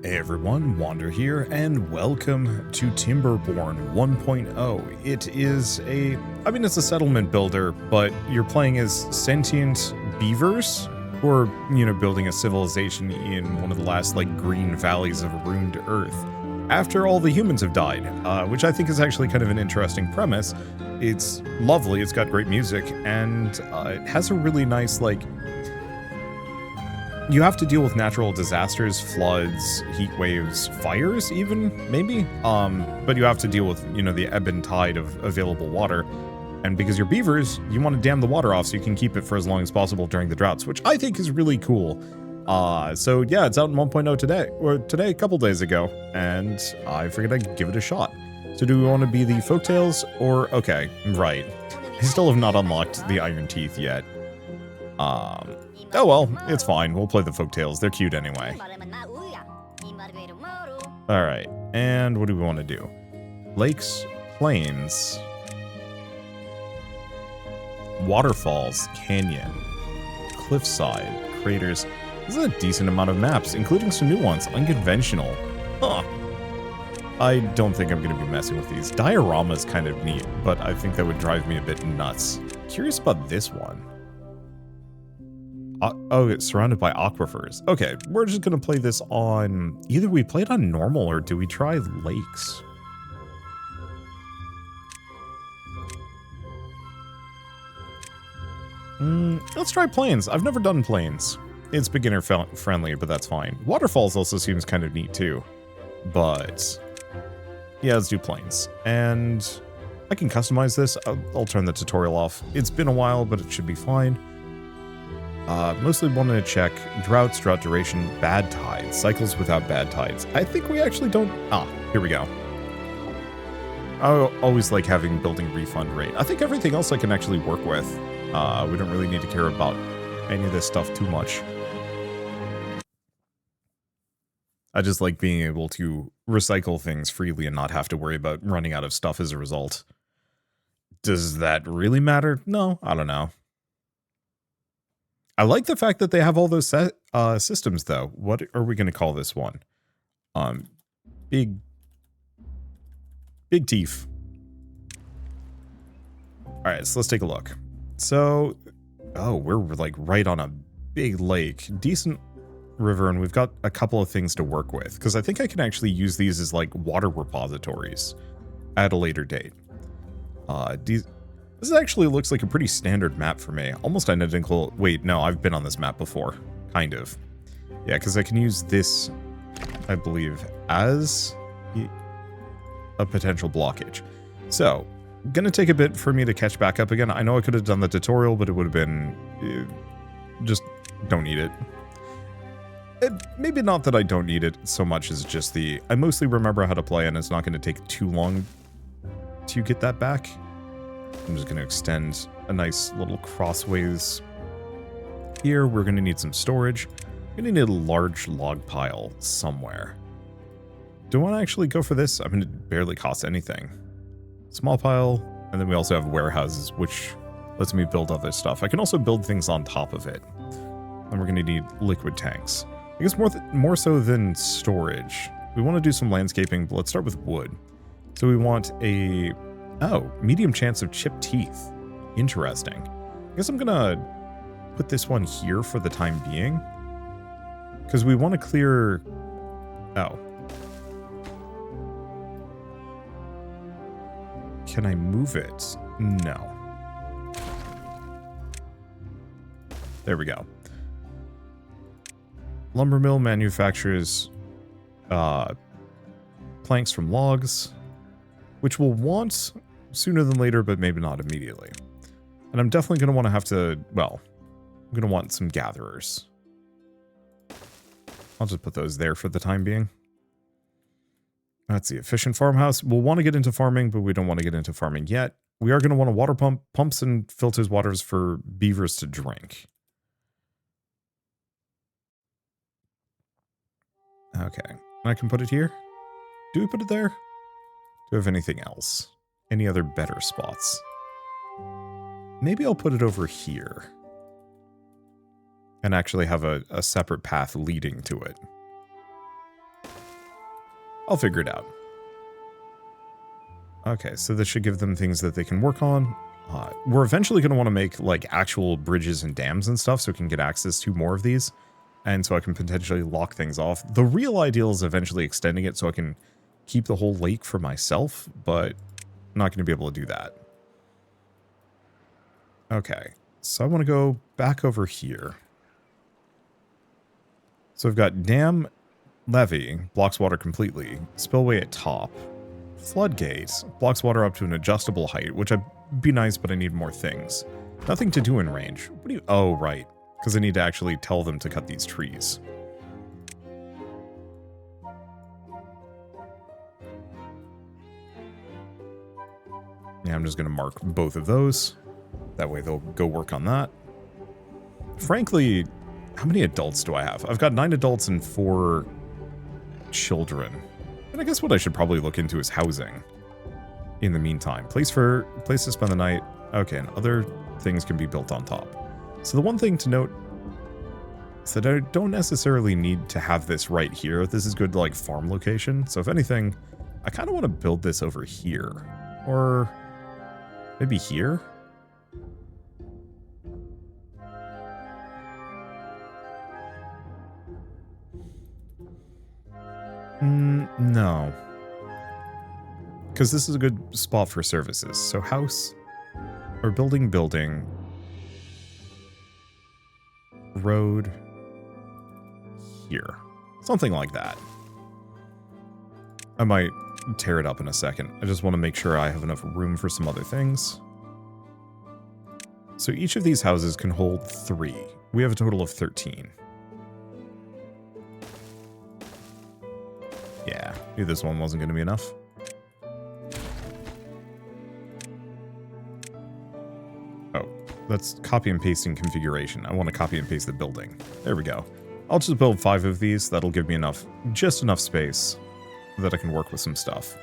Hey everyone, Wander here, and welcome to Timberborn 1.0. It is it's a settlement builder, but you're playing as sentient beavers who are, building a civilization in one of the last, green valleys of ruined Earth after all the humans have died, which I think is actually kind of an interesting premise. It's lovely, it's got great music, and it has a really nice, you have to deal with natural disasters, floods, heat waves, fires even, maybe? But you have to deal with, the ebb and tide of available water. And because you're beavers, you want to dam the water off so you can keep it for as long as possible during the droughts, which I think is really cool. So yeah, it's out in 1.0 today, or today, a couple days ago, and I figured I'd give it a shot. So do we want to be the folktales, or, okay, right. I still have not unlocked the Iron Teeth yet. Oh well, it's fine. We'll play the folktales. They're cute anyway. Alright, and what do we want to do? Lakes, plains, waterfalls, canyon, cliffside, craters. This is a decent amount of maps, including some new ones. Unconventional. Huh. I don't think I'm going to be messing with these. Diorama is kind of neat, but I think that would drive me a bit nuts. Curious about this one. Oh, it's surrounded by aquifers. Okay, we're just gonna play this on... Either we play it on normal, or do we try lakes? Let's try plains. I've never done plains. It's beginner friendly, but that's fine. Waterfalls also seems kind of neat too. But... yeah, let's do plains. And... I can customize this. I'll turn the tutorial off. It's been a while, but it should be fine. Mostly wanted to check droughts, drought duration, bad tides, cycles without bad tides. I think we actually don't... here we go. I always like having building refund rate. I think everything else I can actually work with. We don't really need to care about any of this stuff too much. I just like being able to recycle things freely and not have to worry about running out of stuff as a result. Does that really matter? No, I don't know. I like the fact that they have all those systems, though. What are we going to call this one? Big teeth. All right, so let's take a look. So, we're right on a big lake, decent river, and we've got a couple of things to work with. Because I think I can actually use these as water repositories at a later date. This actually looks like a pretty standard map for me. Almost identical. Wait, no, I've been on this map before. Kind of. Yeah, because I can use this, I believe, as a potential blockage. So, gonna take a bit for me to catch back up again. I know I could have done the tutorial, but it would have been... just don't need it. Maybe not that I don't need it so much as just the... I mostly remember how to play, and it's not going to take too long to get that back. I'm just going to extend a nice little crossways here. We're going to need some storage. We're going to need a large log pile somewhere. Do I want to actually go for this? I mean, it barely costs anything. Small pile, and then we also have warehouses, which lets me build other stuff. I can also build things on top of it. And we're going to need liquid tanks. I guess more so than storage. We want to do some landscaping, but let's start with wood. So we want a... oh, medium chance of chipped teeth. Interesting. I guess I'm gonna put this one here for the time being. Because we want to clear... oh. Can I move it? No. There we go. Lumber mill manufactures planks from logs, which we'll want sooner than later, but maybe not immediately. And I'm definitely going to want to well, I'm going to want some gatherers. I'll just put those there for the time being. That's the efficient farmhouse. We'll want to get into farming, but we don't want to get into farming yet. We are going to want a water pump, pumps and filters waters for beavers to drink. Okay, I can put it here. Do we put it there? Do we have anything else? Any other better spots? Maybe I'll put it over here. And actually have a separate path leading to it. I'll figure it out. Okay, so this should give them things that they can work on. We're eventually going to want to make like actual bridges and dams and stuff so we can get access to more of these. And so I can potentially lock things off. The real ideal is eventually extending it so I can keep the whole lake for myself, but I'm not going to be able to do that. Okay, so I want to go back over here. So I've got dam, levee, blocks water completely, spillway at top, floodgate, blocks water up to an adjustable height, which would be nice, but I need more things. Nothing to do in range. What do you... Oh, right. Because I need to actually tell them to cut these trees. Yeah, I'm just going to mark both of those. That way they'll go work on that. Frankly, how many adults do I have? I've got 9 adults and 4 children. And I guess what I should probably look into is housing. In the meantime, place to spend the night. Okay, and other things can be built on top. So the one thing to note is that I don't necessarily need to have this right here. This is good like farm location. So if anything, I kind of want to build this over here. Or maybe here? No. Because this is a good spot for services. So house, or building, road, here. Something like that. I might tear it up in a second. I just want to make sure I have enough room for some other things. So each of these houses can hold 3. We have a total of 13. Yeah, knew this one wasn't going to be enough. Oh, that's copy and pasting configuration. I want to copy and paste the building. There we go. I'll just build 5 of these. That'll give me just enough space that I can work with some stuff.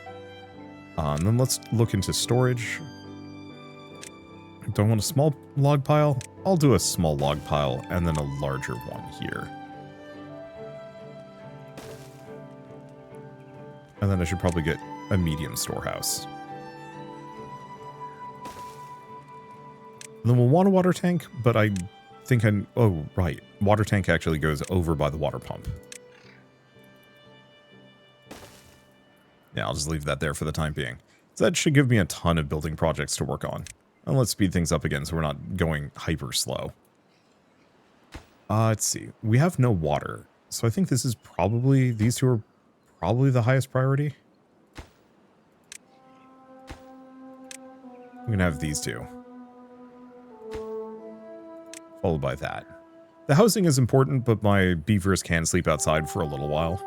And then let's look into storage. Don't want a small log pile. I'll do a small log pile and then a larger one here. And then I should probably get a medium storehouse. And then we'll want a water tank, but I think oh, right. Water tank actually goes over by the water pump. Yeah, I'll just leave that there for the time being. So that should give me a ton of building projects to work on. And let's speed things up again so we're not going hyper slow. Let's see. We have no water. So I think this is probably... These two are probably the highest priority. I'm going to have these two. Followed by that. The housing is important, but my beavers can sleep outside for a little while.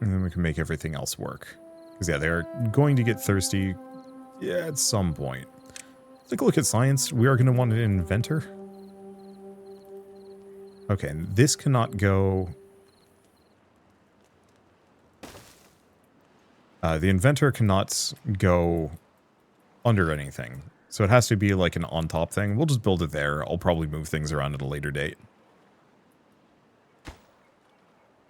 And then we can make everything else work. Because yeah, they're going to get thirsty at some point. Let's take a look at science. We are going to want an inventor. Okay, and this cannot go... the inventor cannot go under anything. So it has to be like an on-top thing. We'll just build it there. I'll probably move things around at a later date.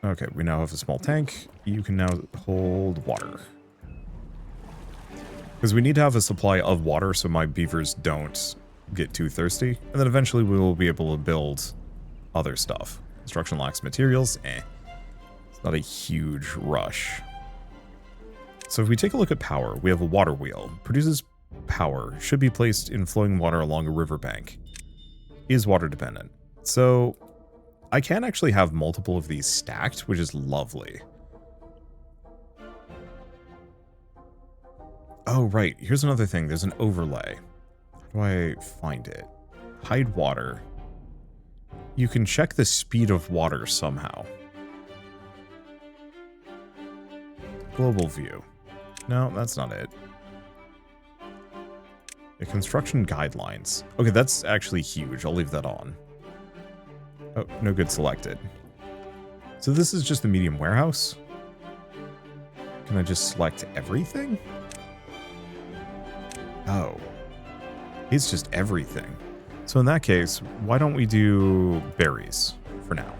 Okay, we now have a small tank. You can now hold water. Because we need to have a supply of water so my beavers don't get too thirsty. And then eventually we will be able to build other stuff. Construction lacks materials. It's not a huge rush. So if we take a look at power, we have a water wheel. Produces power. Should be placed in flowing water along a riverbank. Is water dependent. So I can actually have multiple of these stacked, which is lovely. Oh, right. Here's another thing. There's an overlay. How do I find it? Hide water. You can check the speed of water somehow. Global view. No, that's not it. The construction guidelines. Okay, that's actually huge. I'll leave that on. Oh, no good selected. So this is just the medium warehouse? Can I just select everything? Oh. It's just everything. So in that case, why don't we do berries? for now.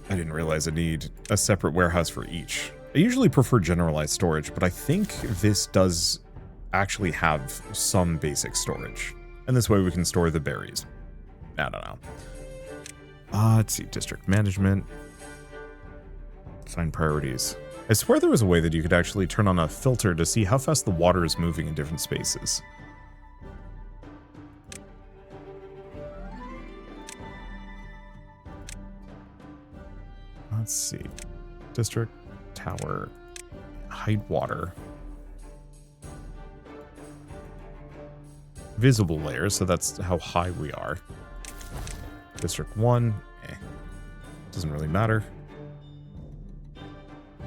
I didn't realize I need a separate warehouse for each. I usually prefer generalized storage, but I think this does actually have some basic storage. And this way we can store the berries. I don't know. Let's see, district management. Assign priorities. I swear there was a way that you could actually turn on a filter to see how fast the water is moving in different spaces. Let's see. District, tower, hide water. Visible layers, so that's how high we are. District 1, doesn't really matter.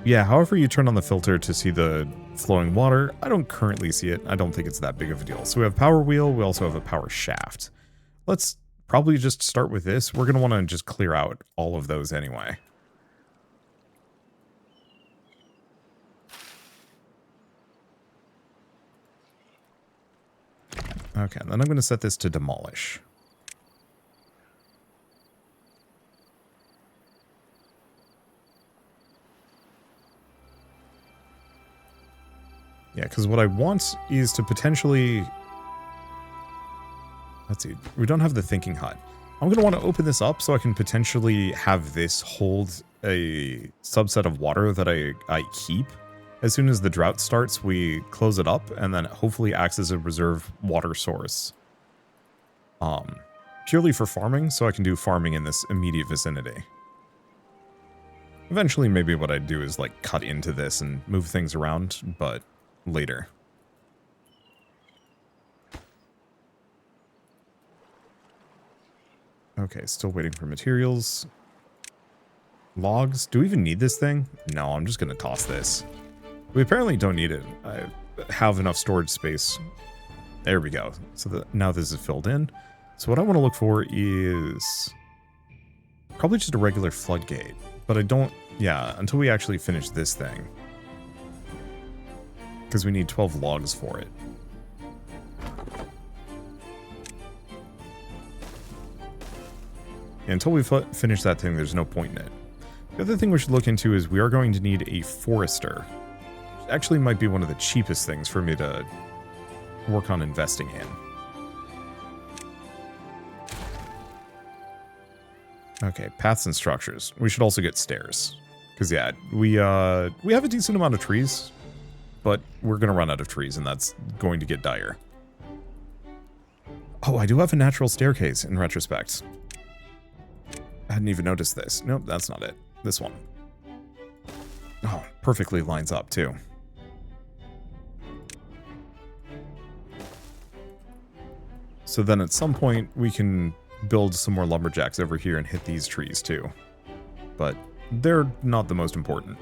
Yeah, however you turn on the filter to see the flowing water, I don't currently see it. I don't think it's that big of a deal. So we have power wheel, we also have a power shaft. Let's probably just start with this. We're going to want to just clear out all of those anyway. Okay, then I'm going to set this to demolish. Yeah, because what I want is to potentially... Let's see, we don't have the thinking hut. I'm going to want to open this up so I can potentially have this hold a subset of water that I keep. As soon as the drought starts, we close it up, and then it hopefully acts as a reserve water source. Purely for farming, so I can do farming in this immediate vicinity. Eventually, maybe what I'd do is, like, cut into this and move things around, but later. Okay, still waiting for materials. Logs? Do we even need this thing? No, I'm just going to toss this. We apparently don't need it. I have enough storage space. There we go. So now this is filled in. So what I want to look for is probably just a regular floodgate. But I don't... Yeah, until we actually finish this thing. Because we need 12 logs for it. And until we finish that thing, there's no point in it. The other thing we should look into is we are going to need a forester. Actually might be one of the cheapest things for me to work on investing in. Okay, paths and structures. We should also get stairs. Because, yeah, we have a decent amount of trees, but we're going to run out of trees, and that's going to get dire. Oh, I do have a natural staircase, in retrospect. I hadn't even noticed this. Nope, that's not it. This one. Oh, perfectly lines up, too. So then at some point, we can build some more lumberjacks over here and hit these trees, too. But they're not the most important.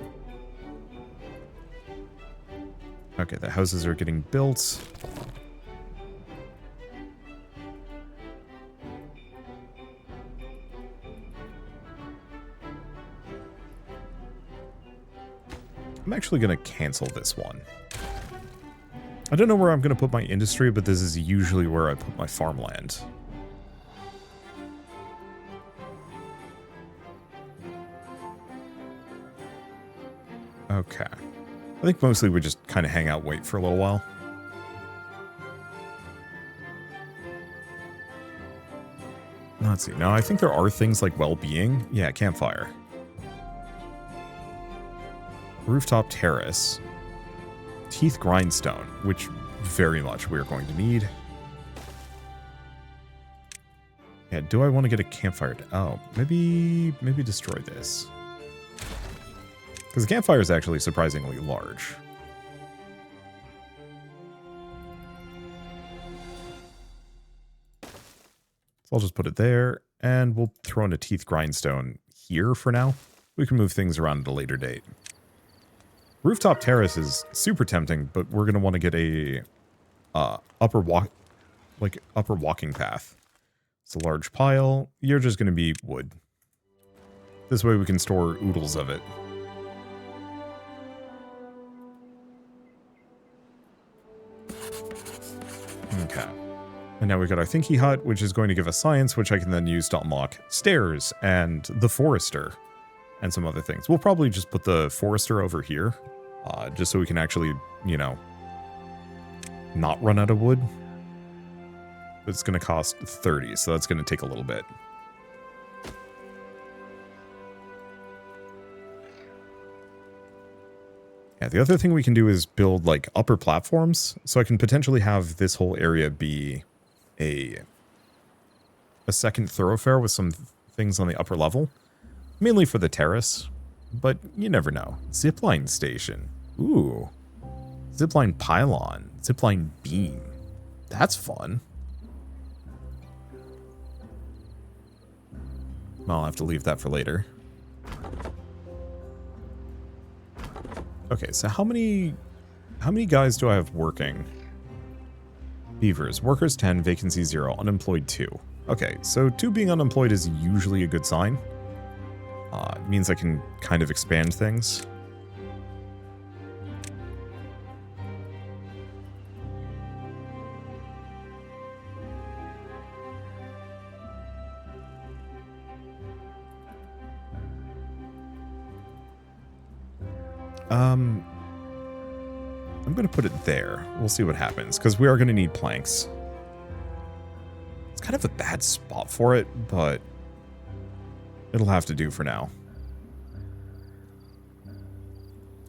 Okay, the houses are getting built. I'm actually going to cancel this one. I don't know where I'm going to put my industry, but this is usually where I put my farmland. Okay. I think mostly we just kind of hang out, wait for a little while. Let's see. No, I think there are things like well-being. Yeah, campfire. Rooftop terrace. Teeth grindstone, which very much we're going to need. Yeah, do I want to get a campfire? Oh, maybe destroy this. Because the campfire is actually surprisingly large. So I'll just put it there, and we'll throw in a teeth grindstone here for now. We can move things around at a later date. Rooftop terrace is super tempting, but we're going to want to get a upper walking path. It's a large pile. You're just going to be wood. This way we can store oodles of it. Okay. And now we've got our Thinky Hut, which is going to give us science, which I can then use to unlock stairs and the Forester and some other things. We'll probably just put the Forester over here, just so we can actually, you know, not run out of wood. It's going to cost 30, so that's going to take a little bit. Yeah, the other thing we can do is build, like, upper platforms, so I can potentially have this whole area be a second thoroughfare with some things on the upper level. Mainly for the terrace, but you never know. Zipline station. Ooh. Zipline pylon. Zipline beam. That's fun. I'll have to leave that for later. Okay, so how many guys do I have working? Beavers. Workers 10, vacancy 0, unemployed 2. Okay, so 2 being unemployed is usually a good sign. It means I can kind of expand things. I'm going to put it there. We'll see what happens, because we are going to need planks. It's kind of a bad spot for it, but it'll have to do for now.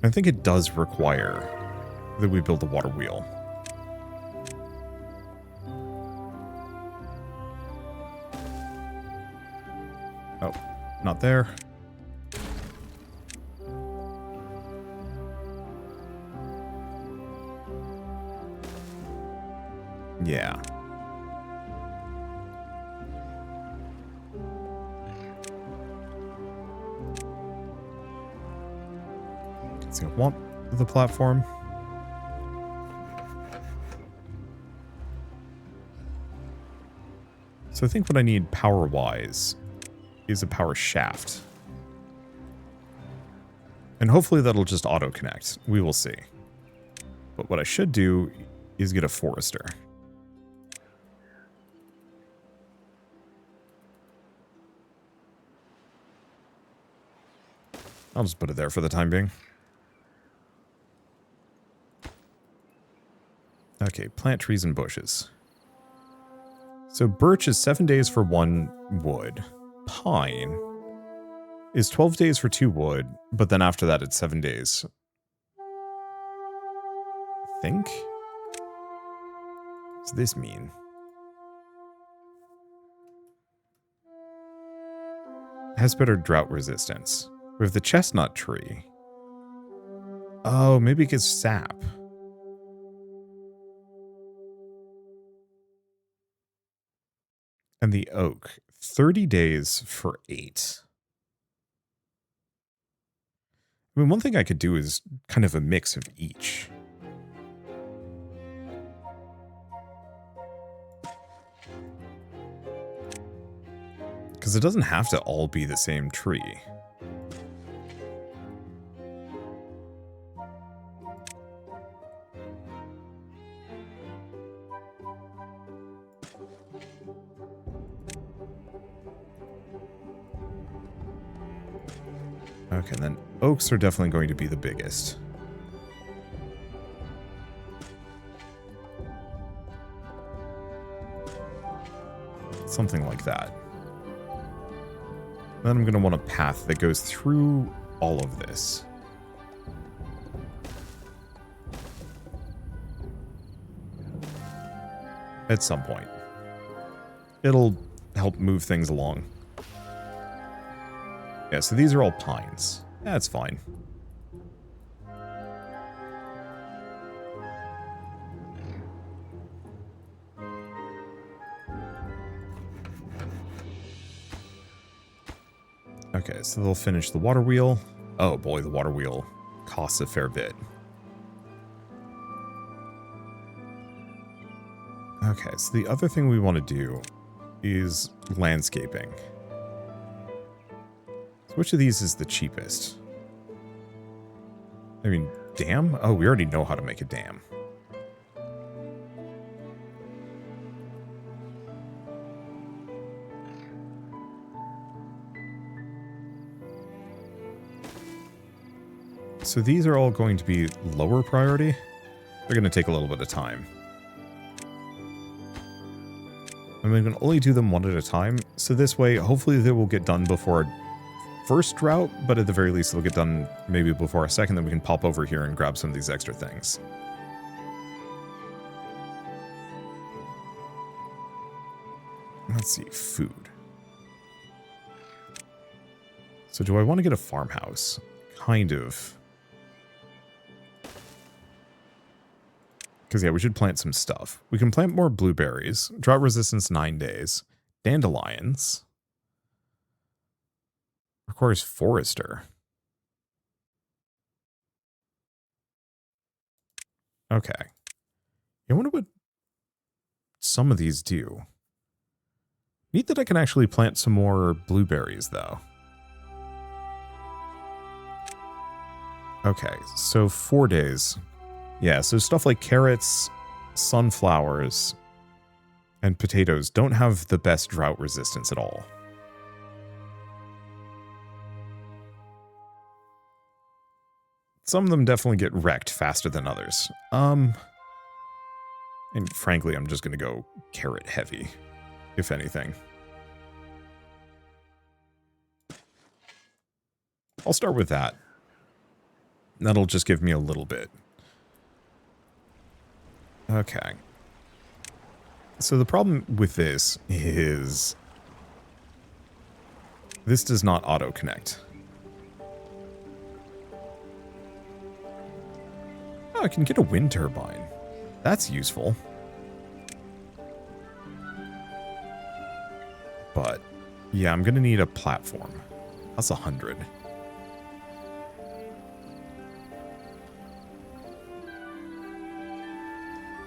I think it does require that we build the water wheel. Oh, not there. Yeah. So I want the platform. So I think what I need power-wise is a power shaft. And hopefully that'll just auto-connect. We will see. But what I should do is get a Forester. I'll just put it there for the time being. Okay, plant trees and bushes. So birch is 7 days for 1 wood. Pine is 12 days for 2 wood, but then after that it's 7 days. I think? What does this mean? Has better drought resistance. We have the chestnut tree. Oh, maybe it gets sap. And the oak. 30 days for 8. I mean, one thing I could do is kind of a mix of each. Because it doesn't have to all be the same tree. Okay, and then oaks are definitely going to be the biggest. Something like that. Then I'm going to want a path that goes through all of this. At some point. It'll help move things along. Yeah, so these are all pines. That's fine. Okay, so they'll finish the water wheel. Oh boy, the water wheel costs a fair bit. Okay, so the other thing we want to do is landscaping. So which of these is the cheapest? I mean, dam? Oh, we already know how to make a dam. So these are all going to be lower priority. They're going to take a little bit of time. And we can only do them one at a time. So this way, hopefully they will get done before our first drought, but at the very least they'll get done maybe before our second, then we can pop over here and grab some of these extra things. Let's see, food. So do I want to get a farmhouse? Kind of. Because, yeah, we should plant some stuff. We can plant more blueberries. Drought resistance 9 days. Dandelions. Requires forester. Okay. I wonder what some of these do. Neat that I can actually plant some more blueberries, though. Okay, so 4 days. Yeah, so stuff like carrots, sunflowers, and potatoes don't have the best drought resistance at all. Some of them definitely get wrecked faster than others. And frankly, I'm just going to go carrot heavy, if anything. I'll start with that. That'll just give me a little bit. Okay. So the problem with this is this does not auto-connect. Oh, I can get a wind turbine. That's useful. But, yeah, I'm going to need a platform. That's 100.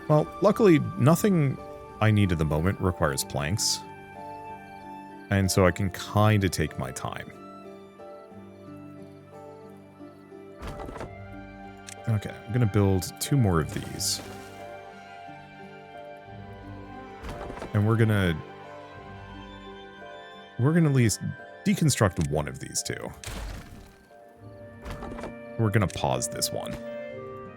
Well, luckily, nothing I need at the moment requires planks. And so I can kind of take my time. Okay, I'm going to build 2 more of these. And we're going to at least deconstruct one of these 2. We're going to pause this one.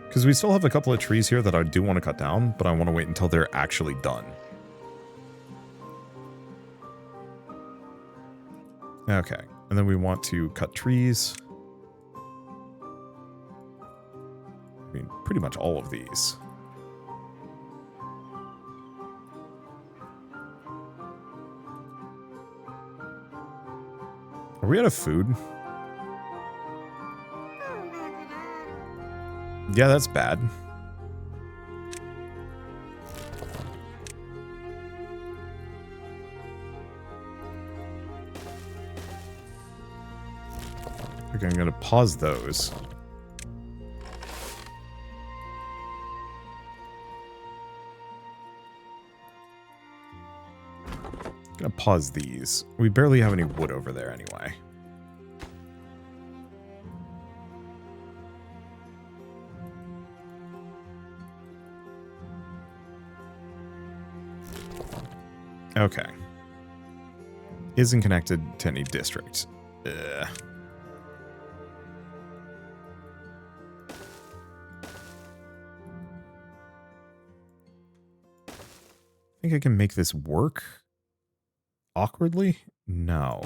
Because we still have a couple of trees here that I do want to cut down, but I want to wait until they're actually done. Okay, and then we want to cut trees. I mean, pretty much all of these. Are we out of food? Yeah, that's bad. Okay, I'm going to pause those. I'm going to pause these. We barely have any wood over there anyway. Okay. Isn't connected to any district. Ugh. Think I can make this work? Awkwardly? No.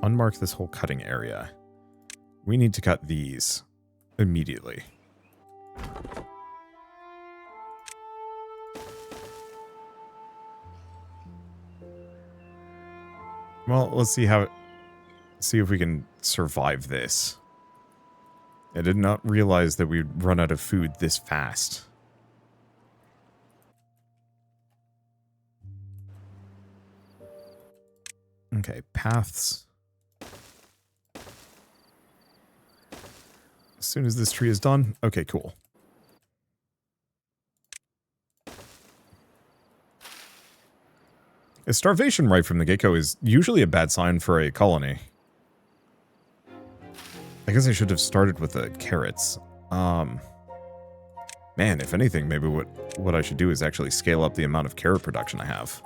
Unmark this whole cutting area. We need to cut these immediately. Well, let's see if we can survive this. I did not realize that we'd run out of food this fast. Okay, paths. As soon as this tree is done, okay, cool. A starvation right from the get-go is usually a bad sign for a colony. I guess I should have started with the carrots. Man, if anything, maybe what I should do is actually scale up the amount of carrot production I have.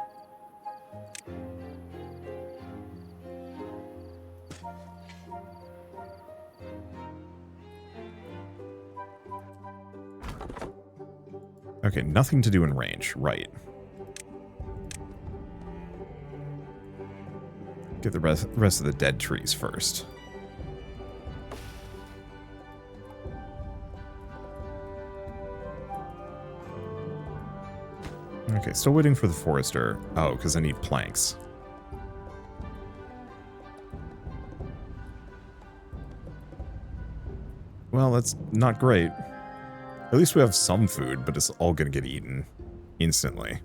Okay, nothing to do in range. Right. Get the rest of the dead trees first. Okay, still waiting for the forester. Oh, because I need planks. Well, that's not great. At least we have some food, but it's all going to get eaten instantly.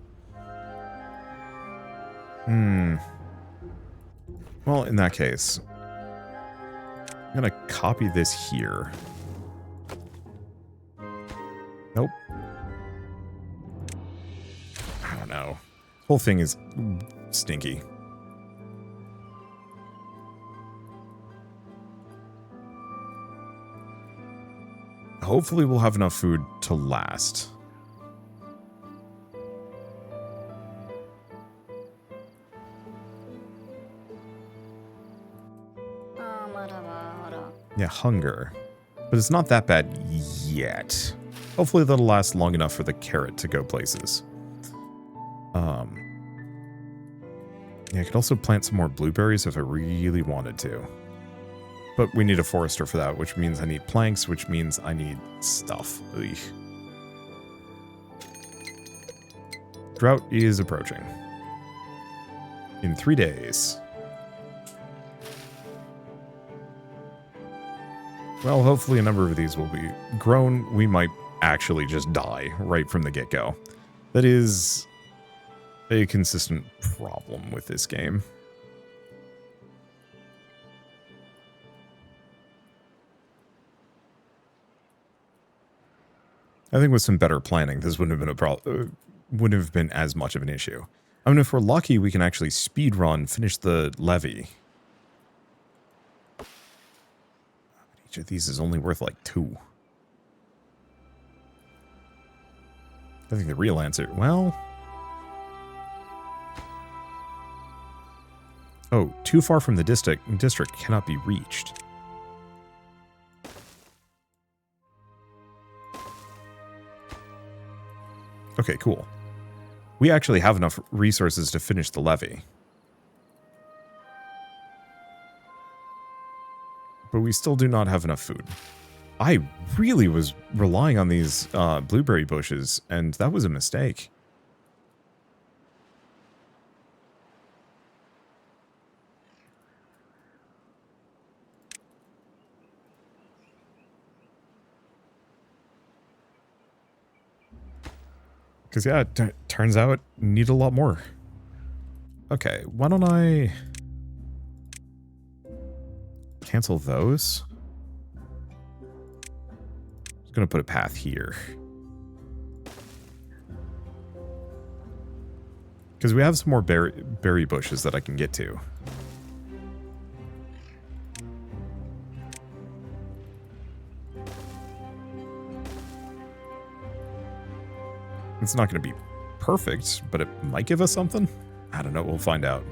Well, in that case, I'm going to copy this here. Nope. I don't know. The whole thing is stinky. Hopefully we'll have enough food to last. Yeah, hunger. But it's not that bad yet. Hopefully that'll last long enough for the carrot to go places. Yeah, I could also plant some more blueberries if I really wanted to. But we need a forester for that, which means I need planks, which means I need stuff. Ugh. Drought is approaching. In 3 days. Well, hopefully a number of these will be grown. We might actually just die right from the get-go. That is a consistent problem with this game. I think with some better planning, this wouldn't have been wouldn't have been as much of an issue. I mean, if we're lucky, we can actually speed run, finish the levee. Each of these is only worth like 2. I think the real answer, well... Oh, too far from the district cannot be reached. Okay, cool. We actually have enough resources to finish the levee. But we still do not have enough food. I really was relying on these blueberry bushes, and that was a mistake. Because, yeah, it turns out need a lot more. Okay, why don't I cancel those? Just going to put a path here. Because we have some more berry bushes that I can get to. It's not going to be perfect, but it might give us something. I don't know. We'll find out.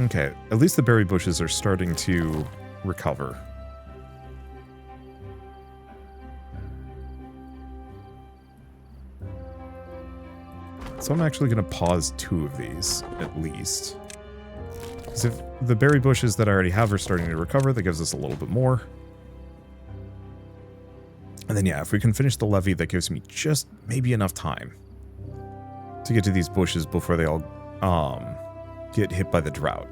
Okay. At least the berry bushes are starting to recover. So I'm actually going to pause 2 of these, at least. Because if the berry bushes that I already have are starting to recover, that gives us a little bit more. And then, yeah, if we can finish the levee, that gives me just maybe enough time to get to these bushes before they all get hit by the drought.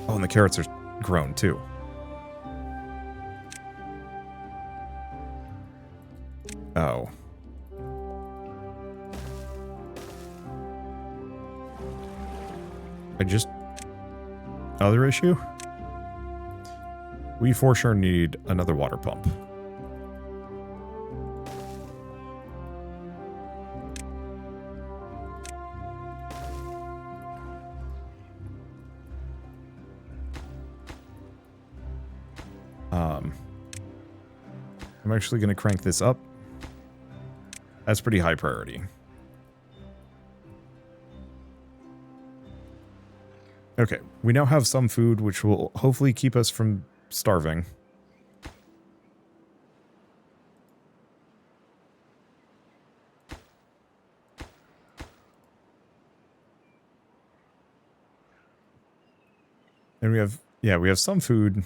Oh, and the carrots are grown, too. Oh. Other issue? We for sure need another water pump. I'm actually going to crank this up. That's pretty high priority. Okay, we now have some food, which will hopefully keep us from starving. And we have, yeah, we have some food.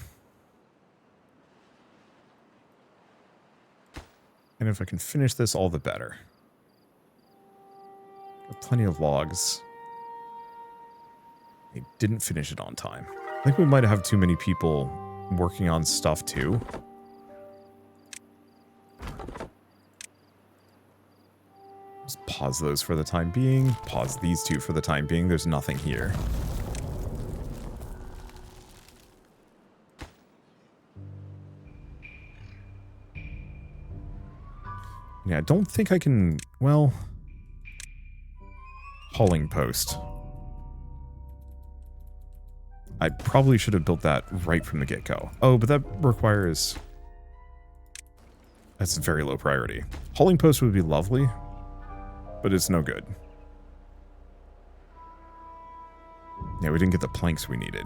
And if I can finish this, all the better. Got plenty of logs. I didn't finish it on time. I think we might have too many people working on stuff too. Just pause those for the time being. Pause these two for the time being. There's nothing here. Yeah, I don't think I can, well, hauling post. I probably should have built that right from the get-go. Oh, but that requires, that's very low priority. Hauling post would be lovely, but it's no good. Yeah, we didn't get the planks we needed.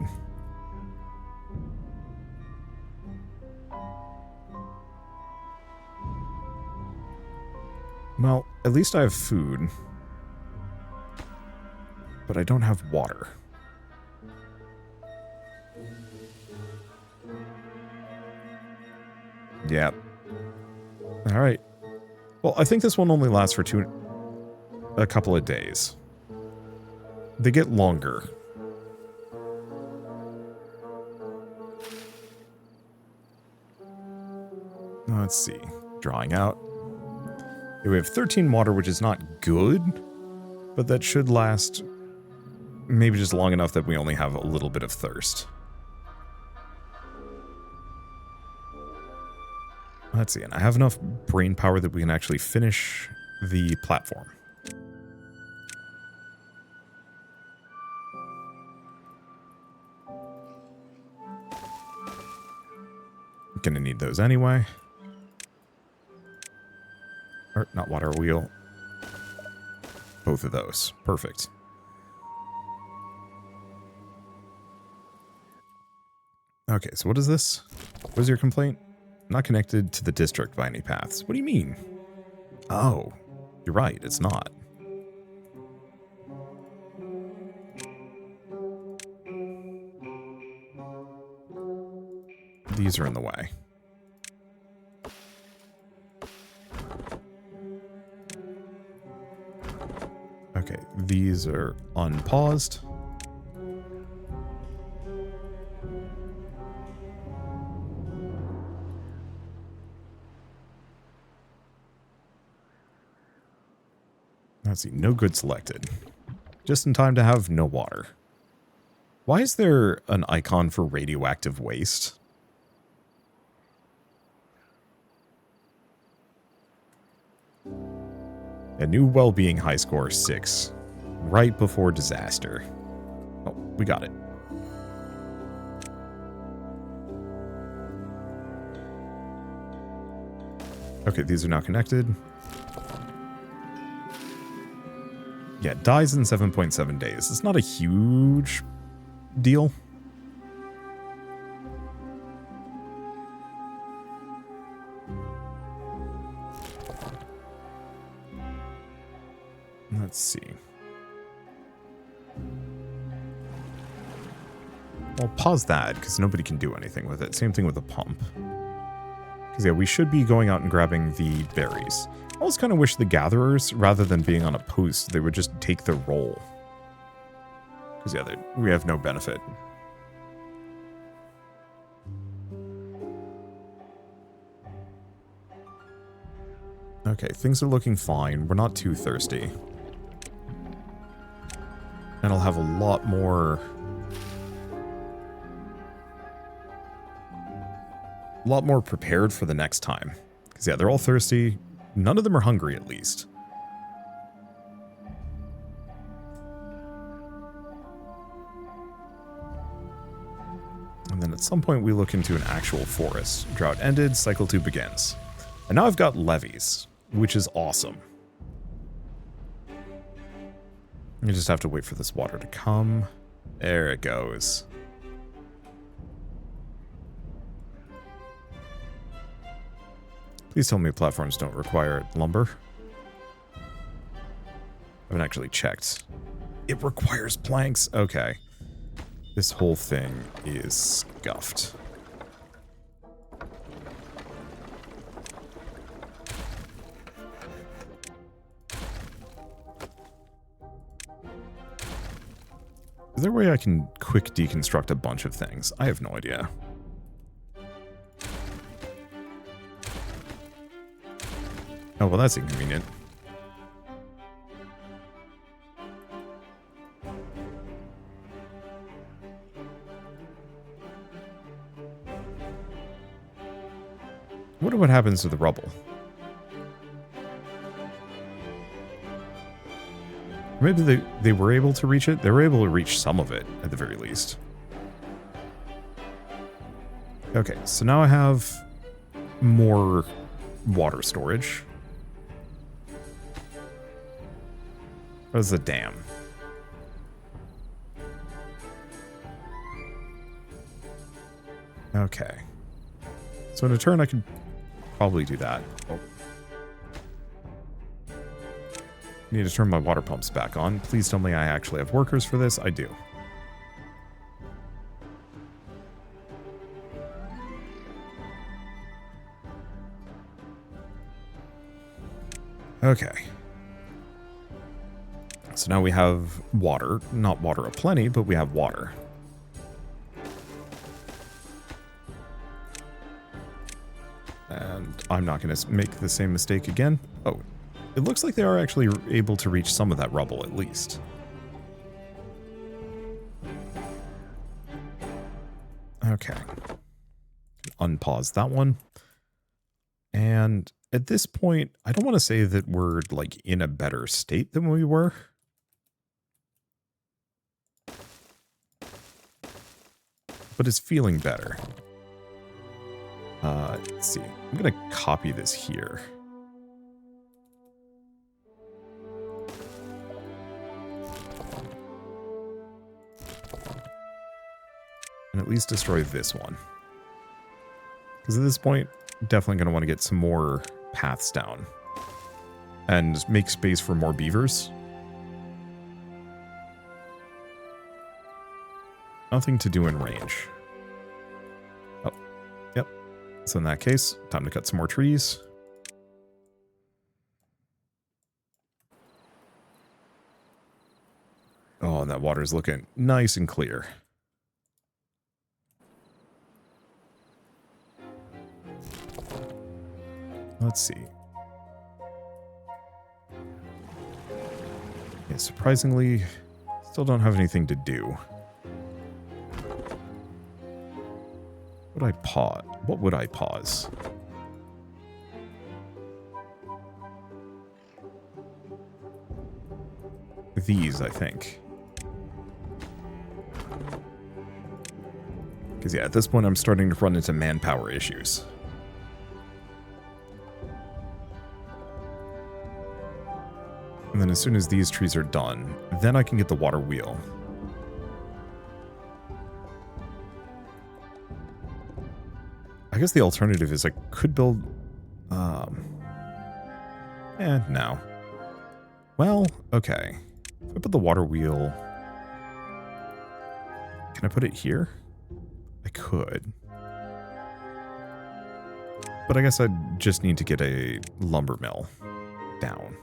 Well, at least I have food. But I don't have water. Yeah. Alright. Well, I think this one only lasts for a couple of days. They get longer. Let's see. Drawing out. We have 13 water, which is not good, but that should last maybe just long enough that we only have a little bit of thirst. Let's see, and I have enough brain power that we can actually finish the platform. Gonna need those anyway. Or, not water wheel. Both of those. Perfect. Okay, so what is this? What is your complaint? Not connected to the district by any paths. What do you mean? Oh, you're right, it's not. These are in the way. Okay, these are unpaused. Let's see, no good selected. Just in time to have no water. Why is there an icon for radioactive waste? A new well-being high score 6. Right before disaster. Oh, we got it. Okay, these are now connected. Yeah, it dies in 7.7 days. It's not a huge deal. Let's see. I'll pause that, because nobody can do anything with it. Same thing with the pump. Because, yeah, we should be going out and grabbing the berries. I always kind of wish the gatherers, rather than being on a post, they would just take the role. Because, yeah, we have no benefit. Okay, things are looking fine. We're not too thirsty. And I'll have a lot more prepared for the next time. Because, yeah, they're all thirsty. None of them are hungry, at least. And then at at some point we look into an actual forest. Drought ended, cycle 2 begins. And now I've got levees, which is awesome. You just have to wait for this water to come. There it goes. Please tell me platforms don't require lumber. I haven't actually checked. It requires planks. Okay. This whole thing is scuffed. Is there a way I can quick deconstruct a bunch of things? I have no idea. Oh, well, that's inconvenient. I wonder what happens to the rubble. Maybe they were able to reach it. They were able to reach some of it, at the very least. Okay, so now I have more water storage. What is the dam? Okay. So in a turn, I could probably do that. Oh. Need to turn my water pumps back on. Please tell me I actually have workers for this. I do. Okay. So now we have water. Not water aplenty, but we have water. And I'm not going to make the same mistake again. Oh, it looks like they are actually able to reach some of that rubble at least. Okay. Unpause that one. And at this point, I don't want to say that we're like in a better state than we were. But it's feeling better. Let's see. I'm going to copy this here. And at least destroy this one. Because at this point, definitely going to want to get some more paths down. And make space for more beavers. Nothing to do in range. Oh, yep. So in that case, time to cut some more trees. Oh, and that water's looking nice and clear. Let's see. Yeah, surprisingly, still don't have anything to do. Would I pause? What would I pause? These, I think. Because yeah, at this point I'm starting to run into manpower issues. And then as soon as these trees are done, then I can get the water wheel. I guess the alternative is I could build... no. Well, okay. If I put the water wheel... Can I put it here? I could. But I guess I just need to get a lumber mill down.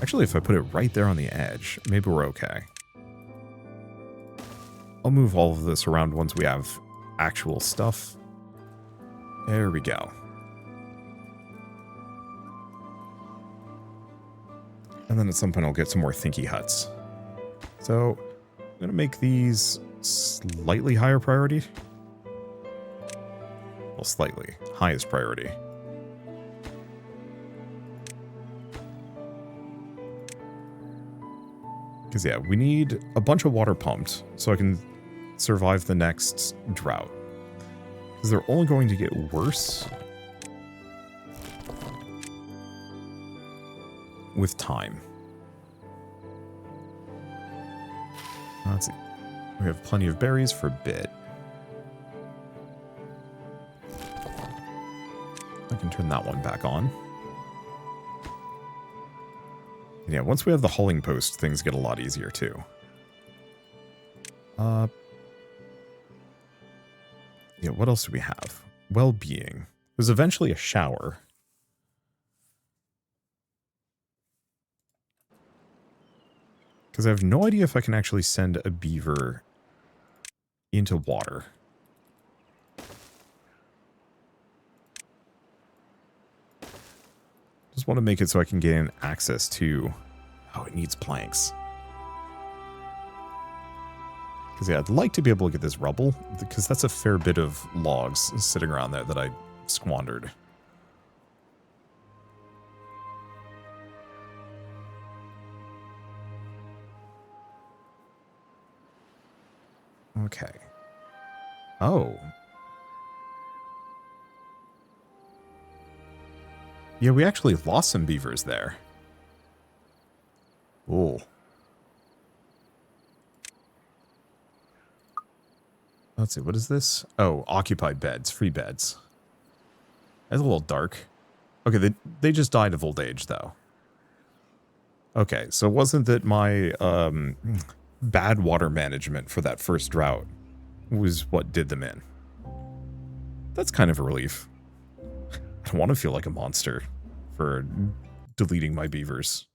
Actually, if I put it right there on the edge, maybe we're okay. I'll move all of this around once we have actual stuff. There we go. And then at some point I'll get some more thinky huts. So I'm going to make these slightly higher priority. Well, slightly. Highest priority. Because, yeah, we need a bunch of water pumped so I can survive the next drought. Because they're only going to get worse with time. Let's see. We have plenty of berries for a bit. I can turn that one back on. And yeah, once we have the hauling post, things get a lot easier too. Yeah, what else do we have? Well-being. There's eventually a shower. Because I have no idea if I can actually send a beaver into water. Just want to make it so I can gain access to... Oh, it needs planks. Because, yeah, I'd like to be able to get this rubble, because that's a fair bit of logs sitting around there that I squandered. Okay. Oh. Yeah, we actually lost some beavers there. Oh. Let's see, what is this? Oh, occupied beds, free beds. That's a little dark. Okay, they just died of old age, though. Okay, so it wasn't that my bad water management for that first drought was what did them in. That's kind of a relief. I don't want to feel like a monster for deleting my beavers.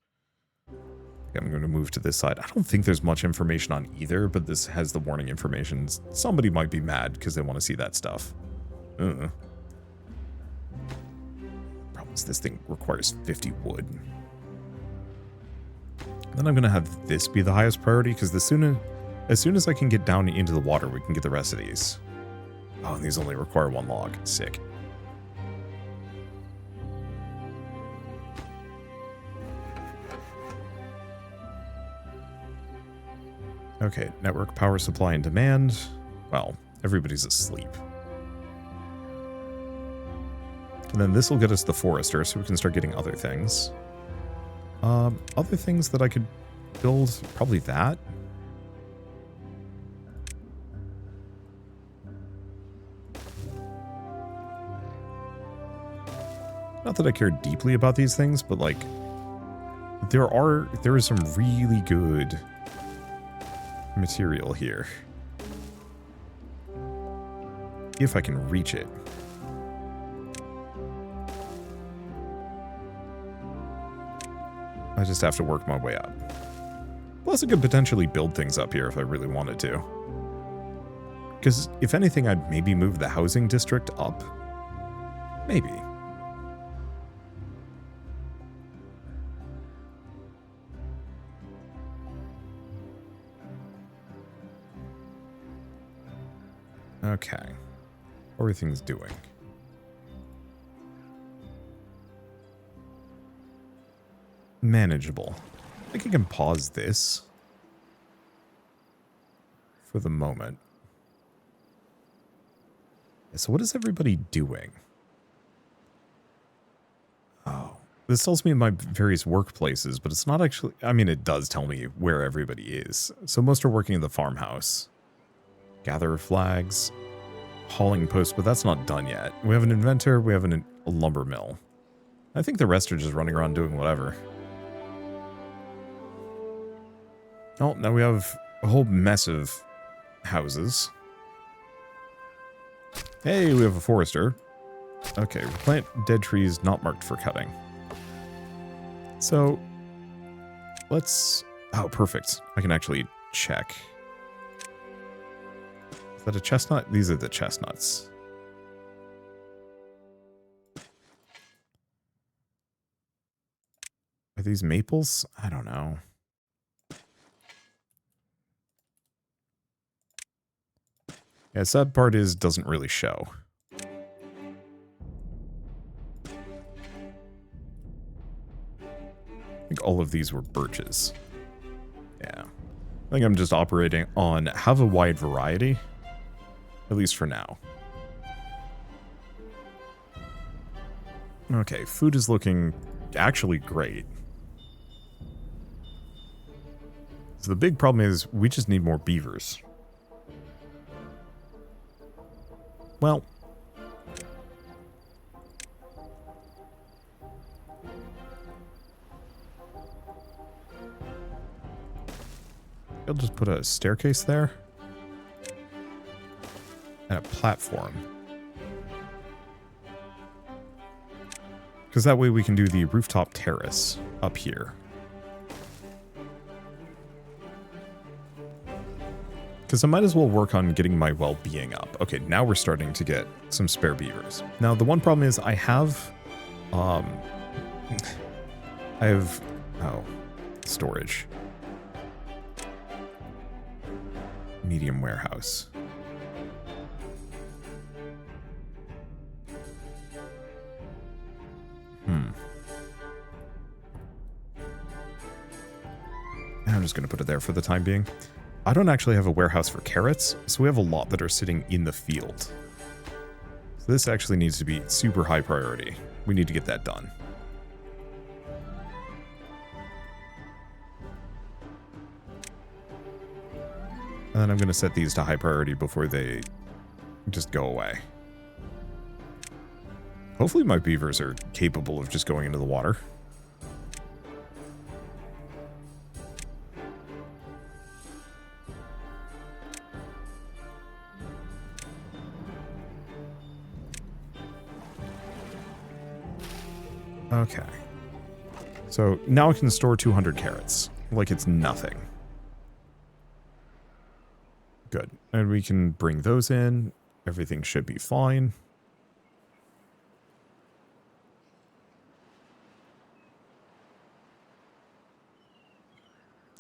Okay, I'm going to move to this side. I don't think there's much information on either, but this has the warning information. Somebody might be mad because they want to see that stuff. Problem is this thing requires 50 wood. Then I'm going to have this be the highest priority because as soon as I can get down into the water, we can get the rest of these. Oh, and these only require 1 log. Sick. Okay, network power supply and demand. Well, everybody's asleep. And then this will get us the forester, so we can start getting other things. Other things that I could build, probably that. Not that I care deeply about these things, but like, there is some really good material here. If I can reach it. I just have to work my way up. Plus I could potentially build things up here if I really wanted to. Because if anything, I'd maybe move the housing district up. Maybe. Okay. How are things doing? Manageable. I think I can pause this for the moment. So what is everybody doing? Oh, this tells me my various workplaces, but it's not actually... I mean, it does tell me where everybody is. So most are working in the farmhouse. Gather flags. Hauling post, but that's not done yet. We have an inventor, we have a lumber mill. I think the rest are just running around doing whatever. Oh, now we have a whole mess of houses. Hey, we have a forester. Okay, plant dead trees not marked for cutting. So, let's... Oh, perfect. I can actually check. Is that a chestnut? These are the chestnuts. Are these maples? I don't know. Yeah, sad part is doesn't really show. I think all of these were birches. Yeah. I think I'm just operating on have a wide variety, at least for now. Okay, food is looking actually great. So the big problem is we just need more beavers. Well, I'll just put a staircase there and a platform. Because that way we can do the rooftop terrace up here. Because I might as well work on getting my well-being up. Okay, now we're starting to get some spare beavers. Now, the one problem is I have... oh, storage. Medium warehouse. I'm just going to put it there for the time being. I don't actually have a warehouse for carrots, so we have a lot that are sitting in the field. So this actually needs to be super high priority. We need to get that done. And then I'm going to set these to high priority before they just go away. Hopefully my beavers are capable of just going into the water. Okay. So now I can store 200 carrots, like it's nothing. Good. And we can bring those in. Everything should be fine.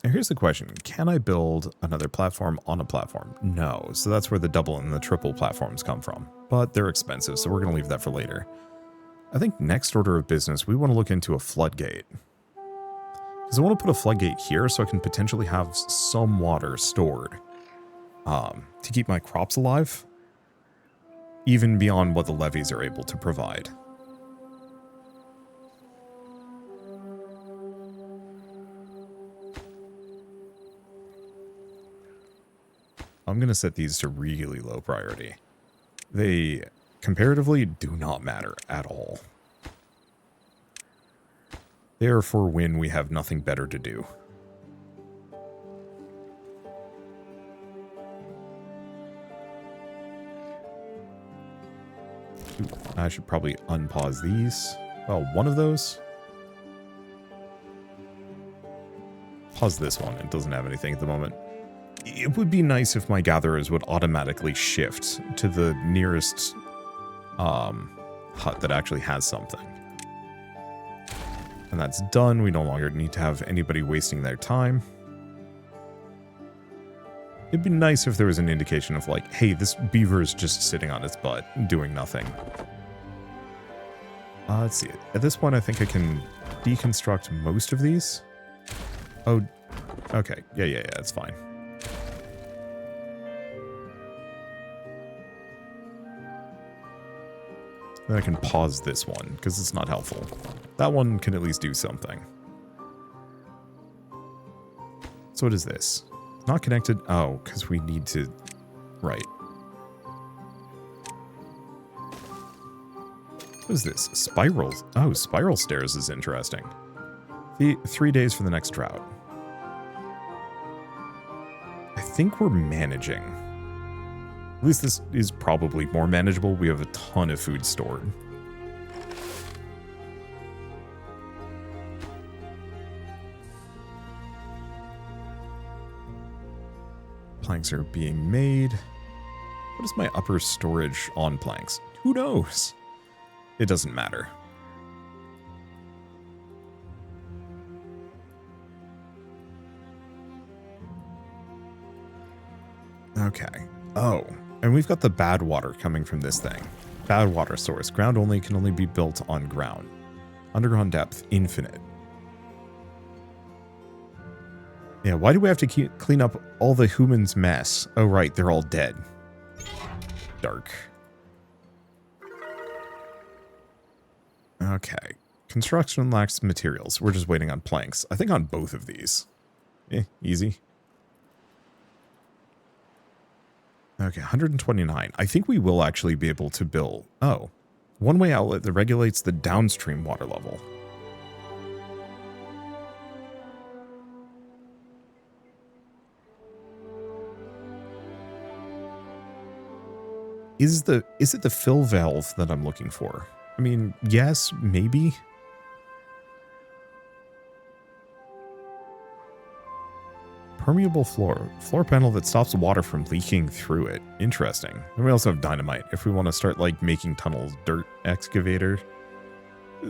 And here's the question. Can I build another platform on a platform? No. So that's where the double and the triple platforms come from. But they're expensive, so we're going to leave that for later. I think next order of business, we want to look into a floodgate. Because I want to put a floodgate here so I can potentially have some water stored to keep my crops alive, even beyond what the levees are able to provide. I'm going to set these to really low priority. They comparatively do not matter at all. They are for when we have nothing better to do. Ooh, I should probably unpause these. Well, one of those. Pause this one. It doesn't have anything at the moment. It would be nice if my gatherers would automatically shift to the nearest hut that actually has something. And that's done. We no longer need to have anybody wasting their time. It'd be nice if there was an indication of like, hey, this beaver is just sitting on its butt, doing nothing. Let's see. At this point, I think I can deconstruct most of these. Oh, okay. Yeah, it's fine. Then I can pause this one, because it's not helpful. That one can at least do something. So what is this? Not connected? Oh, because we need to... Right. What is this? Spirals? Oh, spiral stairs is interesting. 3 days for the next drought. I think we're managing. At least this is probably more manageable. We have a ton of food stored. Planks are being made. What is my upper storage on planks? Who knows? It doesn't matter. Okay. Oh. And we've got the bad water coming from this thing. Bad water source. Ground only can only be built on ground. Underground depth, infinite. Yeah, why do we have to clean up all the humans' mess? Oh, right, they're all dead. Dark. Okay. Construction lacks materials. We're just waiting on planks. I think on both of these. Easy. Okay, 129. I think we will actually be able to build... Oh. One-way outlet that regulates the downstream water level. Is it the fill valve that I'm looking for? I mean, yes, maybe. Permeable floor. Floor panel that stops water from leaking through it. Interesting. And we also have dynamite if we want to start, like, making tunnels. Dirt excavator.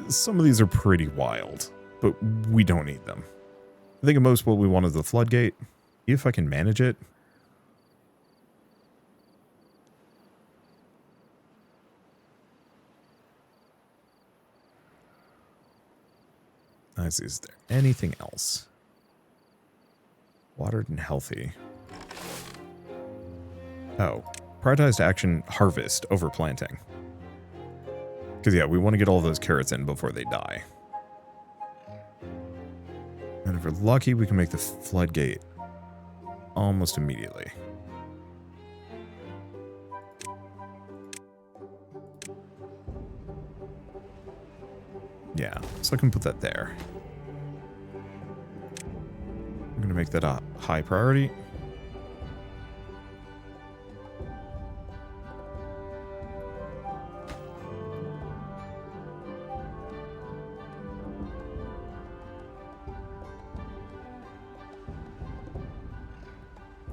Some of these are pretty wild, but we don't need them. I think at most what we want is the floodgate. If I can manage it. Nice. Is there anything else? Watered and healthy. Oh, prioritized action harvest over planting. Because, yeah, we want to get all those carrots in before they die. And if we're lucky, we can make the floodgate almost immediately. Yeah, so I can put that there. I'm going to make that a high priority.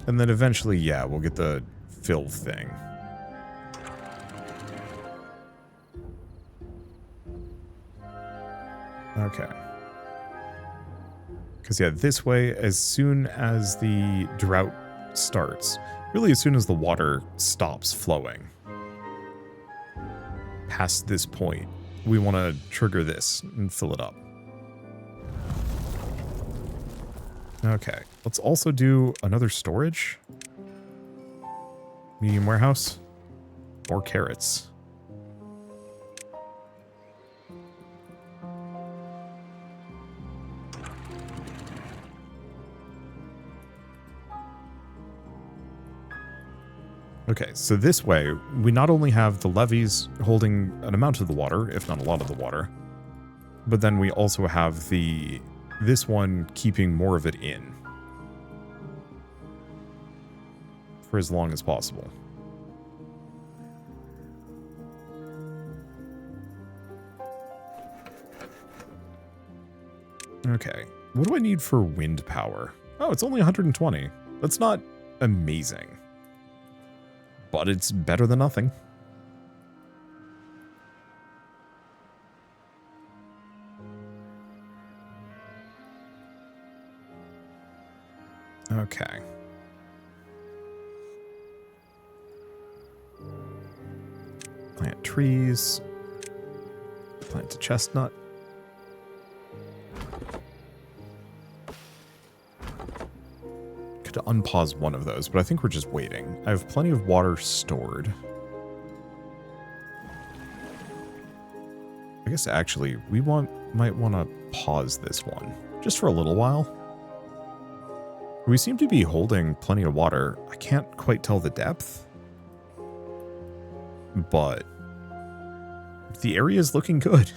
And then eventually, yeah, we'll get the fill thing. Okay. Because, yeah, this way, as soon as the drought starts, really as soon as the water stops flowing, past this point, we want to trigger this and fill it up. Okay, let's also do another storage. Medium warehouse. More carrots. Okay, so this way, we not only have the levees holding an amount of the water, if not a lot of the water, but then we also have this one keeping more of it in for as long as possible. Okay, what do I need for wind power? Oh, it's only 120. That's not amazing. But it's better than nothing. Okay. Plant trees. Plant a chestnut. Could unpause one of those, but I think we're just waiting. I have plenty of water stored. I guess actually we might want to pause this one just for a little while. We seem to be holding plenty of water. I can't quite tell the depth, but the area is looking good,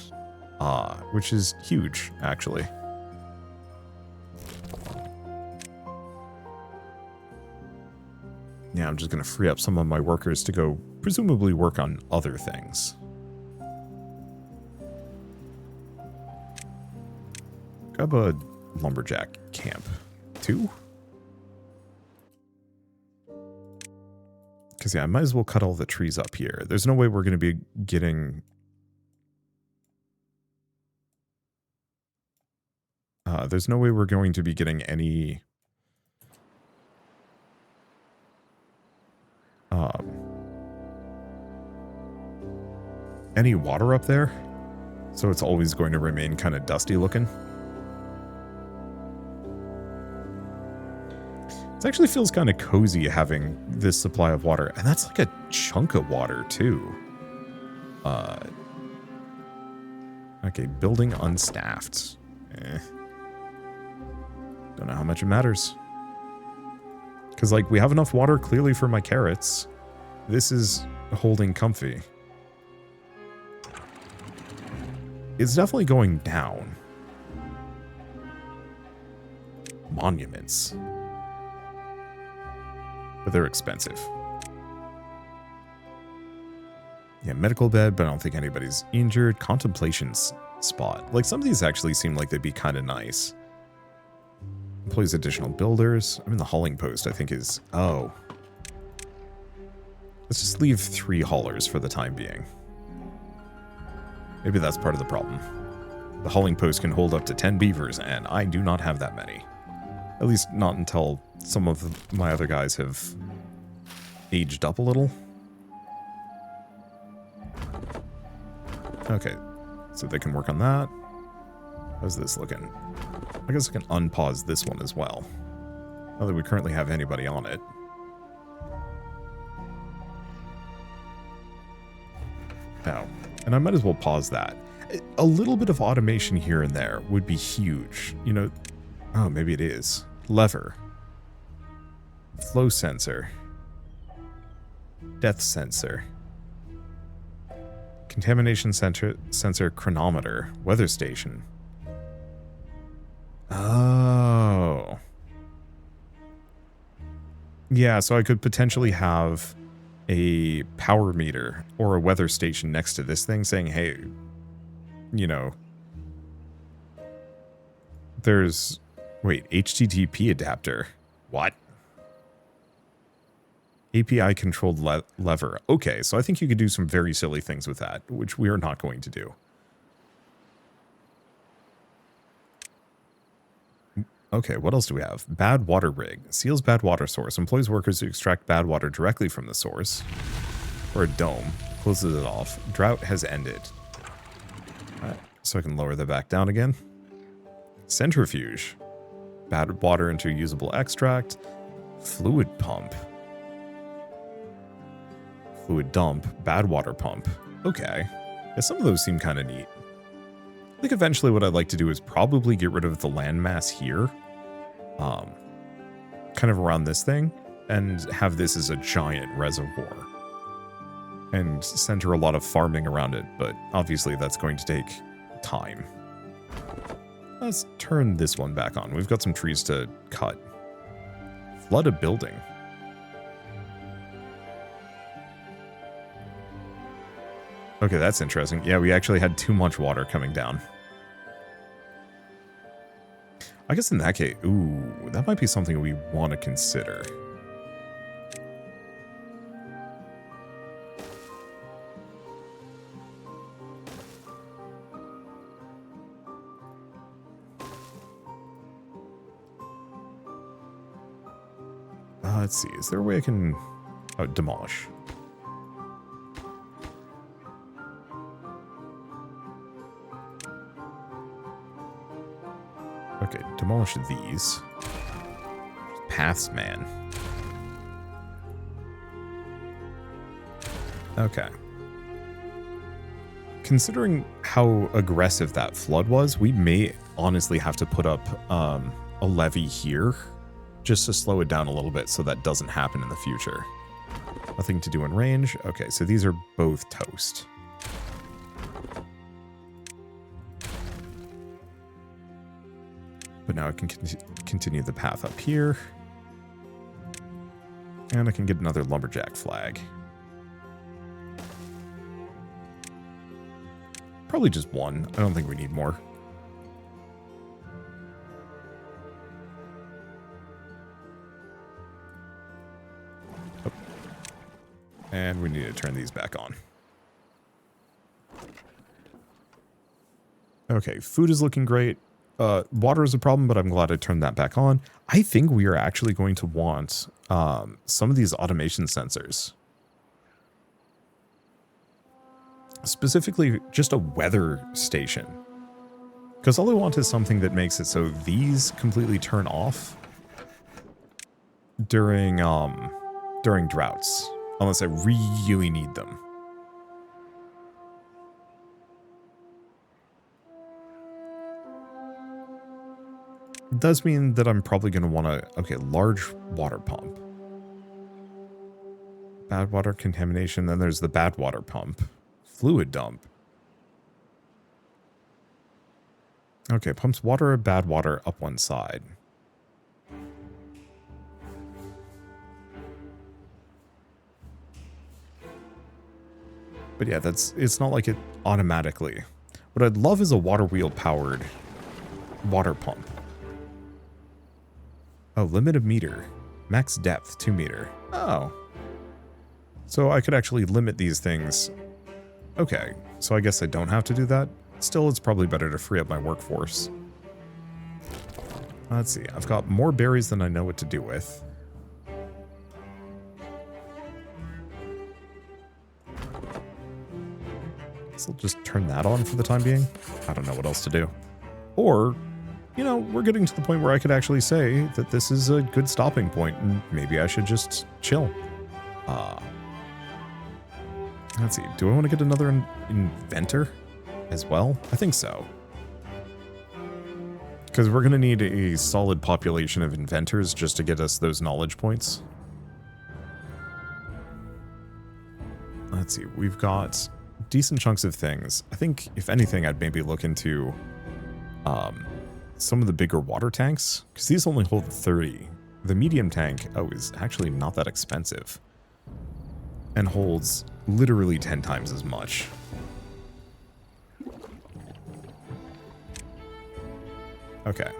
which is huge, actually. Yeah, I'm just going to free up some of my workers to go presumably work on other things. Grab a lumberjack camp. 2? Because, yeah, I might as well cut all the trees up here. There's no way we're going to be getting... there's no way we're going to be getting any... any water up there. So it's always going to remain kind of dusty looking. It actually feels kind of cozy having this supply of water. And that's like a chunk of water, too. Okay, building unstaffed. Don't know how much it matters. Because, like, we have enough water clearly for my carrots. This is holding comfy. It's definitely going down. Monuments. But they're expensive. Yeah, medical bed, but I don't think anybody's injured. Contemplations spot. Like, some of these actually seem like they'd be kind of nice. Employs additional builders. I mean, the hauling post, I think, is... Oh. Let's just leave 3 haulers for the time being. Maybe that's part of the problem. The hauling post can hold up to 10 beavers, and I do not have that many. At least not until some of my other guys have aged up a little. Okay, so they can work on that. How's this looking? I guess I can unpause this one as well. Not that we currently have anybody on it. Oh, and I might as well pause that. A little bit of automation here and there would be huge. You know, oh, maybe it is. Lever. Flow sensor. Depth sensor. Contamination sensor chronometer. Weather station. Oh. Yeah, so I could potentially have a power meter or a weather station next to this thing saying, hey, you know, there's, wait, HTTP adapter. What? API controlled lever. Okay, so I think you could do some very silly things with that, which we are not going to do. Okay, what else do we have? Bad water rig. Seals bad water source. Employs workers to extract bad water directly from the source. Or a dome. Closes it off. Drought has ended. Alright, so I can lower that back down again. Centrifuge. Bad water into usable extract. Fluid pump. Fluid dump. Bad water pump. Okay. Yeah, some of those seem kind of neat. I think eventually what I'd like to do is probably get rid of the landmass here. Kind of around this thing. And have this as a giant reservoir. And center a lot of farming around it. But obviously that's going to take time. Let's turn this one back on. We've got some trees to cut. Flood a building. Okay, that's interesting. Yeah, we actually had too much water coming down. I guess in that case, ooh, that might be something we want to consider. Let's see, is there a way I can... Oh, demolish. Okay, demolish these. Paths, man. Okay. Considering how aggressive that flood was, we may honestly have to put up a levee here just to slow it down a little bit so that doesn't happen in the future. Nothing to do in range. Okay, so these are both toast. But now I can continue the path up here. And I can get another lumberjack flag. Probably just one. I don't think we need more. Oh. And we need to turn these back on. Okay, food is looking great. Water is a problem, but I'm glad I turned that back on. I think we are actually going to want some of these automation sensors. Specifically, just a weather station. Because all I want is something that makes it so these completely turn off. during droughts, unless I really need them. It does mean that I'm probably going to want to... Okay, large water pump. Bad water contamination. Then there's the bad water pump. Fluid dump. Okay, pumps water or bad water up one side. But yeah, it's not like it automatically. What I'd love is a water wheel powered water pump. Oh, limit of meter. Max depth, 2 meter. Oh. So I could actually limit these things. Okay, so I guess I don't have to do that. Still, it's probably better to free up my workforce. Let's see, I've got more berries than I know what to do with. So I'll just turn that on for the time being. I don't know what else to do. Or... you know, we're getting to the point where I could actually say that this is a good stopping point, and maybe I should just chill. Let's see, do I want to get another inventor as well? I think so. Because we're going to need a solid population of inventors just to get us those knowledge points. Let's see, we've got decent chunks of things. I think, if anything, I'd maybe look into... some of the bigger water tanks, because these only hold 30. The medium tank, is actually not that expensive. And holds literally 10 times as much. Okay.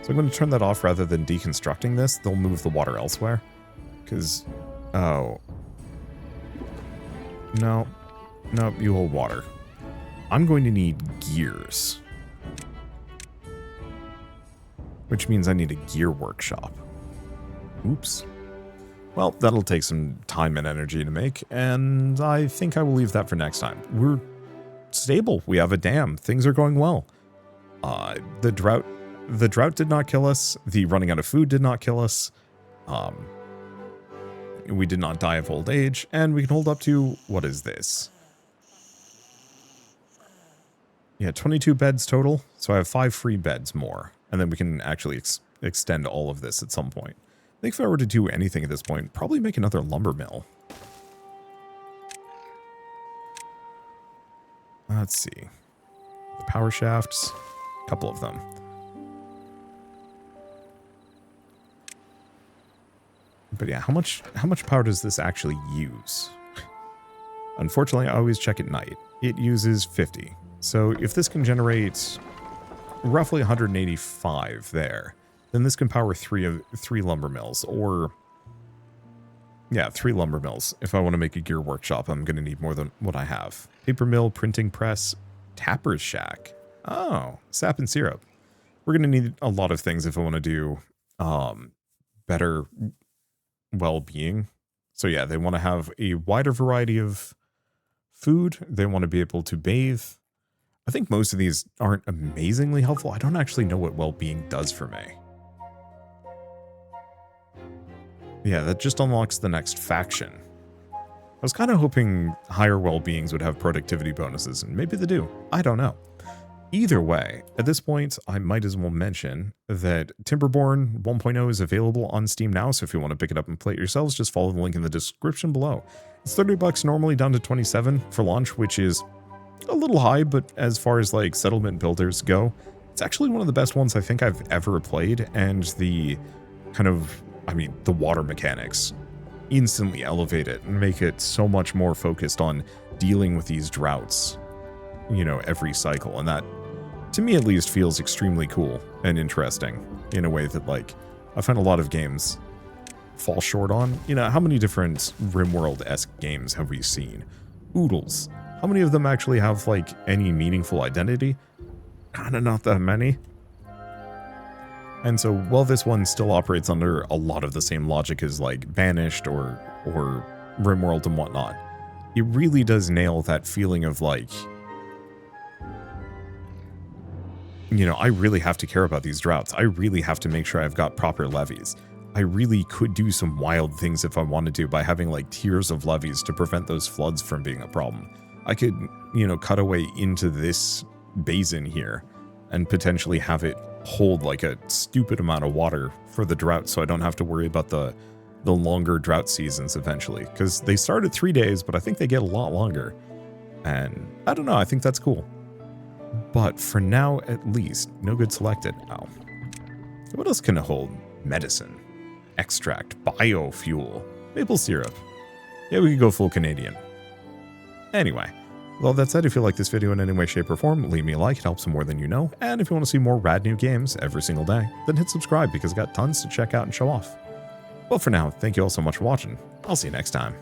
So I'm going to turn that off rather than deconstructing this. They'll move the water elsewhere. Because, oh. No. Nope, you hold water. I'm going to need gears. Which means I need a gear workshop. Oops. Well, that'll take some time and energy to make, and I think I will leave that for next time. We're stable. We have a dam. Things are going well. The drought did not kill us. The running out of food did not kill us. We did not die of old age, and we can hold up to... what is this? Yeah, 22 beds total, so I have 5 free beds more. And then we can actually extend all of this at some point. I think if I were to do anything at this point, probably make another lumber mill. Let's see. The power shafts, a couple of them. But yeah, how much power does this actually use? Unfortunately, I always check at night. It uses 50. So if this can generate roughly 185 there, then this can power three lumber mills, or yeah, 3 lumber mills. If I want to make a gear workshop, I'm going to need more than what I have. Paper mill, printing press, tapper's shack. Oh, sap and syrup. We're going to need a lot of things if I want to do better well-being. So yeah, they want to have a wider variety of food. They want to be able to bathe. I think most of these aren't amazingly helpful. I don't actually know what well-being does for me. Yeah, that just unlocks the next faction. I was kind of hoping higher well-beings would have productivity bonuses, and maybe they do. I don't know. Either way, at this point, I might as well mention that Timberborn 1.0 is available on Steam now, so if you want to pick it up and play it yourselves, just follow the link in the description below. It's $30 normally, down to 27 for launch, which is a little high, but as far as like settlement builders go, it's actually one of the best ones I think I've ever played, and the kind of, the water mechanics instantly elevate it and make it so much more focused on dealing with these droughts, every cycle, and that, to me at least, feels extremely cool and interesting in a way that, like, I find a lot of games fall short on. How many different RimWorld-esque games have we seen? Oodles. How many of them actually have, like, any meaningful identity? Kinda not that many. And so, while this one still operates under a lot of the same logic as, like, Banished or RimWorld and whatnot, it really does nail that feeling of, like, I really have to care about these droughts. I really have to make sure I've got proper levees. I really could do some wild things if I wanted to by having like tiers of levees to prevent those floods from being a problem. I could, you know, cut away into this basin here and potentially have it hold like a stupid amount of water for the drought, so I don't have to worry about the longer drought seasons eventually, because they start at 3 days, but I think they get a lot longer. And I don't know, I think that's cool. But for now, at least, no good selected. Oh. What else can it hold? Medicine, extract, biofuel, maple syrup. Yeah, we could go full Canadian. Anyway, with all that said, if you like this video in any way, shape, or form, leave me a like, it helps more than you know. And if you want to see more rad new games every single day, then hit subscribe because I've got tons to check out and show off. Well, for now, thank you all so much for watching. I'll see you next time.